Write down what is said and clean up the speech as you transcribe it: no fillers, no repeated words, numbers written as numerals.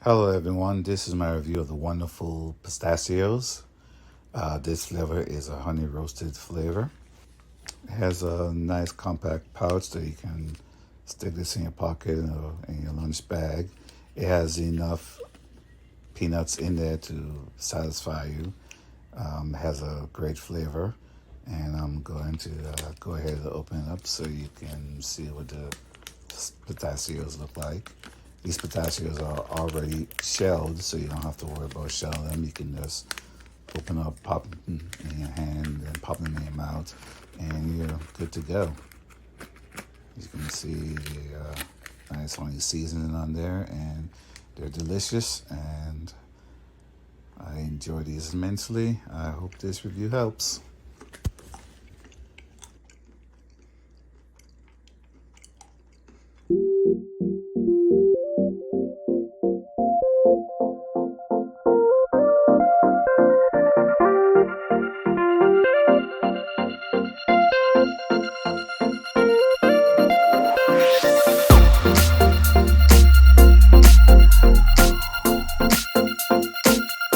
Hello everyone, this is my review of the Wonderful Pistachios. This flavor is a honey roasted flavor. It has a nice compact pouch that you can stick this in your pocket or in your lunch bag. It has enough peanuts in there to satisfy you. It has a great flavor, and I'm going to go ahead and open it up so you can see what the pistachios look like. These pistachios are already shelled, so you don't have to worry about shelling them. You can just open up, pop them in your hand, and pop them in your mouth, and you're good to go. You can see the nice honey seasoning on there, and they're delicious, and I enjoy these immensely. I hope this review helps.